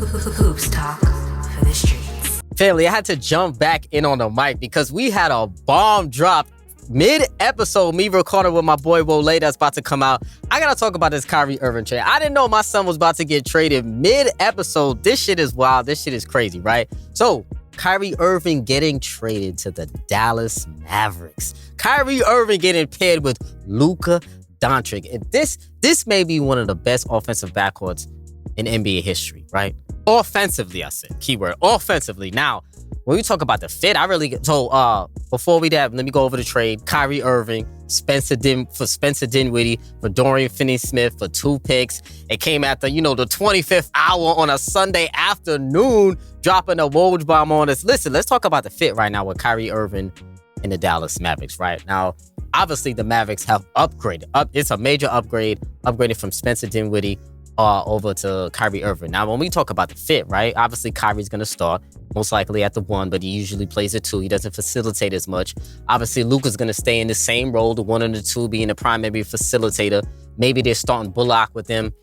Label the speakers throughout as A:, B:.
A: Hoops talk for the streets.
B: Family, I had to jump back in on the mic because we had a bomb drop mid-episode, me recording with my boy Wole that's about to come out. I gotta talk about this Kyrie Irving trade. I didn't know my son was about to get traded mid-episode. This shit is wild. This shit is crazy, right? So, Kyrie Irving getting traded to the Dallas Mavericks. Kyrie Irving getting paired with Luka Doncic. And this may be one of the best offensive backcourts in NBA history, right? Offensively, I said. Keyword, offensively. Now, when we talk about the fit, before we let me go over the trade. Kyrie Irving, Spencer Dinwiddie, for Dorian Finney-Smith for 2 picks. It came after, the 25th hour on a Sunday afternoon, dropping a Woj bomb on us. Listen, let's talk about the fit right now with Kyrie Irving and the Dallas Mavericks, right? Now, obviously, the Mavericks have upgraded. It's a major upgraded from Spencer Dinwiddie over to Kyrie Irving. Now, when we talk about the fit, right? Obviously, Kyrie's going to start, most likely at the 1, but he usually plays at 2. He doesn't facilitate as much. Obviously, Luka's going to stay in the same role, the 1 and the 2, being the primary facilitator. Maybe they're starting Bullock with him.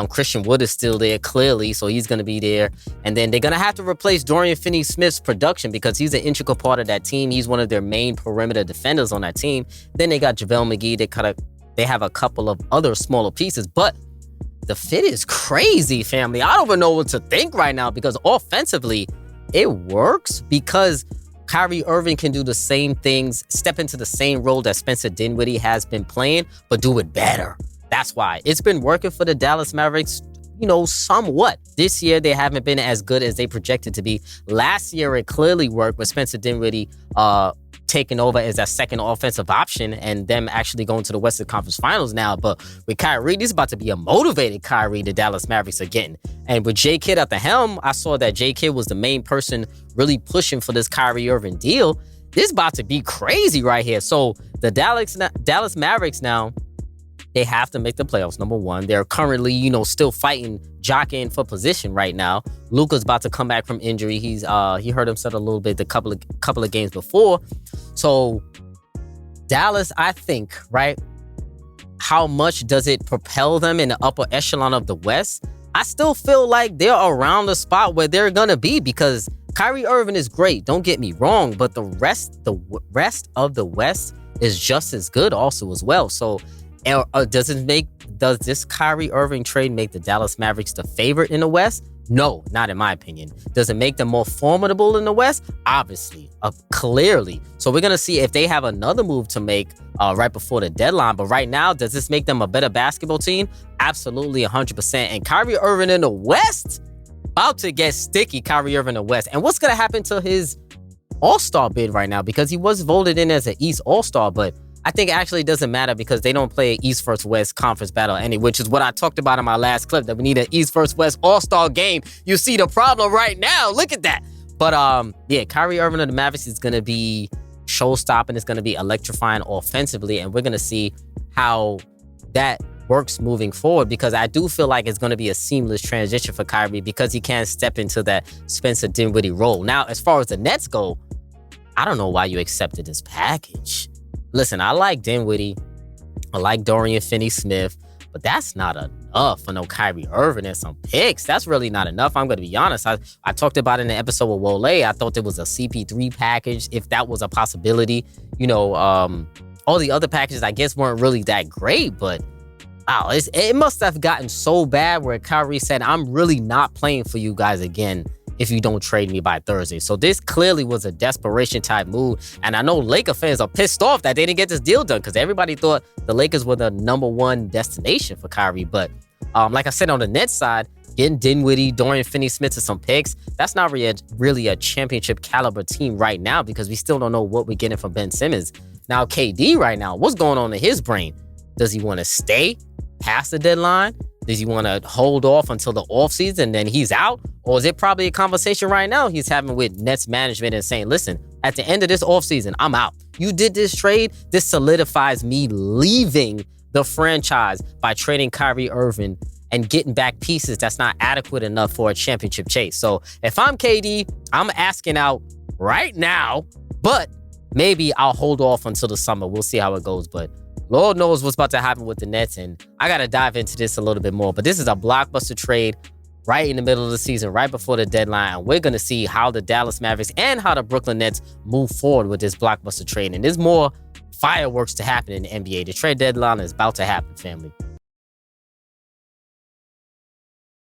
B: Christian Wood is still there, clearly, so he's going to be there. And then they're going to have to replace Dorian Finney-Smith's production because he's an integral part of that team. He's one of their main perimeter defenders on that team. Then they got JaVale McGee. They have a couple of other smaller pieces, but the fit is crazy, family. I don't even know what to think right now because offensively, it works because Kyrie Irving can do the same things, step into the same role that Spencer Dinwiddie has been playing, but do it better. That's why. It's been working for the Dallas Mavericks, somewhat. This year, they haven't been as good as they projected to be. Last year, it clearly worked with Spencer Dinwiddie taking over as that second offensive option and them actually going to the Western Conference Finals now. But with Kyrie, this is about to be a motivated Kyrie the Dallas Mavericks are getting. And with J. Kidd at the helm, I saw that J. Kidd was the main person really pushing for this Kyrie Irving deal. This is about to be crazy right here. So the Dallas Mavericks now, they have to make the playoffs, number 1. They're currently, still jockeying for position right now. Luka's about to come back from injury. He hurt himself a little bit the couple of games before. So Dallas, I think, right? How much does it propel them in the upper echelon of the West? I still feel like they're around the spot where they're gonna be because Kyrie Irving is great. Don't get me wrong, but the rest of the West is just as good also as well. So does this Kyrie Irving trade make the Dallas Mavericks the favorite in the West? No, not in my opinion. Does it make them more formidable in the West? Obviously, clearly. So we're going to see if they have another move to make right before the deadline. But right now, does this make them a better basketball team? Absolutely, 100%. And Kyrie Irving in the West, about to get sticky, Kyrie Irving in the West. And what's going to happen to his All-Star bid right now? Because he was voted in as an East All-Star, but I think it actually doesn't matter because they don't play East vs. West conference battle which is what I talked about in my last clip, that we need an East vs. West All-Star game. You see the problem right now. Look at that. But Kyrie Irving of the Mavericks is going to be show-stopping. It's going to be electrifying offensively, and we're going to see how that works moving forward because I do feel like it's going to be a seamless transition for Kyrie because he can step into that Spencer Dinwiddie role. Now, as far as the Nets go, I don't know why you accepted this package. Listen, I like Dinwiddie. I like Dorian Finney-Smith, but that's not enough for no Kyrie Irving and some picks. That's really not enough. I'm going to be honest. I talked about it in the episode with Wole. I thought there was a CP3 package, if that was a possibility. All the other packages, I guess, weren't really that great, but wow, it must have gotten so bad where Kyrie said, I'm really not playing for you guys again if you don't trade me by Thursday. So this clearly was a desperation type move. And I know Laker fans are pissed off that they didn't get this deal done because everybody thought the Lakers were the number 1 destination for Kyrie. But like I said, on the Nets side, getting Dinwiddie, Dorian Finney-Smith to some picks, that's not really a championship caliber team right now because we still don't know what we're getting from Ben Simmons. Now, KD right now, what's going on in his brain? Does he want to stay past the deadline? Does he want to hold off until the offseason and then he's out? Or is it probably a conversation right now he's having with Nets management and saying, listen, at the end of this offseason, I'm out. You did this trade. This solidifies me leaving the franchise by trading Kyrie Irving and getting back pieces that's not adequate enough for a championship chase. So if I'm KD, I'm asking out right now, but maybe I'll hold off until the summer. We'll see how it goes. But Lord knows what's about to happen with the Nets, and I got to dive into this a little bit more. But this is a blockbuster trade. right in the middle of the season, right before the deadline. And we're going to see how the Dallas Mavericks and how the Brooklyn Nets move forward with this blockbuster trade. And there's more fireworks to happen in the NBA. The trade deadline is about to happen, family.